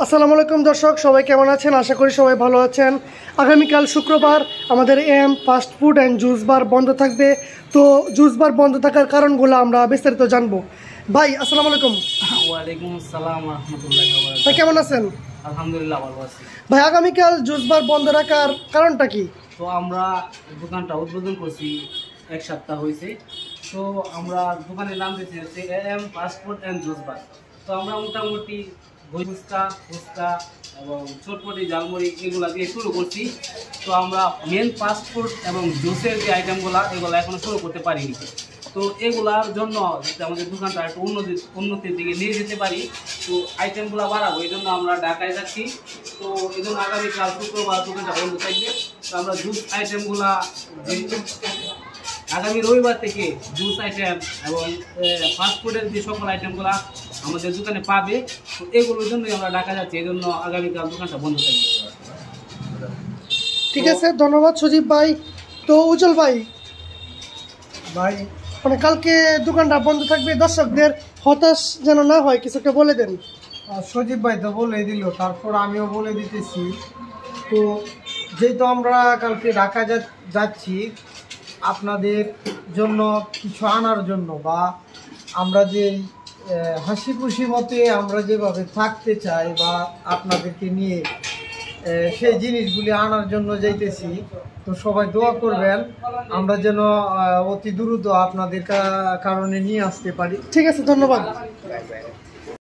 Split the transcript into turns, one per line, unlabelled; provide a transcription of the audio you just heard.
আসসালামু আলাইকুম দর্শক, সবাই কেমন আছেন? আশা করি সবাই ভালো আছেন। আগামীকাল শুক্রবার আমাদের M fast food and juice bar বন্ধ থাকবে। তো জুস বার বন্ধ থাকার কারণগুলো আমরা বিস্তারিত জানবো। ভাই আসসালামু আলাইকুম।
ওয়ালাইকুম আসসালাম ওয়া রাহমাতুল্লাহি ওয়া বারাকাতুহু।
ভাই কেমন আছেন?
আলহামদুলিল্লাহ ভালো আছি।
ভাই আগামীকাল জুস বার বন্ধ রাখার কারণটা কি?
তো আমরা দোকানটা উদ্বোধন করছি, এক সপ্তাহ হয়েছে। তো আমরা দোকানের নাম দিয়েছি হচ্ছে M fast food and juice bar. তো আমরা মোটামুটি দই ফুচকা এবং চটপটি ঝালমুড়ি এগুলা দিয়ে শুরু করছি। তো আমরা মেন ফাস্ট ফুড এবং জুসের যে আইটেমগুলো এগুলো এখনো শুরু করতে পারিনি। তো এগুলার জন্য যাতে আমাদের দোকানটা একটু উন্নতির দিকে নিয়ে যেতে পারি, তো আইটেমগুলো বাড়াবো, এই জন্য আমরা ঢাকায় যাচ্ছি। তো এই জন্য আগামীকাল শুক্রবার দোকানটা বন্ধ থাকবে। তো আমরা জুস আইটেমগুলা আগামী রবিবার থেকে জুস আইটেম এবং ফাস্টফুডের যে সকল আইটেমগুলো আমাদের দোকানে পাবে, তো এগুলোর জন্যই আমরা ঢাকা যাচ্ছি। এই জন্য আগামীকাল দোকানটা বন্ধ থাকবে।
ঠিক আছে, ধন্যবাদ সজীব ভাই। তো উজ্জ্বল ভাই, মানে কালকে দোকানটা বন্ধ থাকবে, দর্শকদের হতাশ যেন না হয়, কিছু একটা বলে দেন।
সজীব ভাই তো বলে দিল, তারপর আমিও বলে দিতেছি। তো যেহেতু আমরা কালকে ঢাকা যাচ্ছি আপনাদের জন্য কিছু আনার জন্য, বা আমরা যে হাসি খুশি মতে আমরা যেভাবে থাকতে চাই বা আপনাদেরকে নিয়ে সেই জিনিসগুলি আনার জন্য যাইতেছি। তো সবাই দোয়া করবেন আমরা যেন অতি দ্রুত আপনাদের কারণে নিয়ে আসতে পারি।
ঠিক আছে, ধন্যবাদ।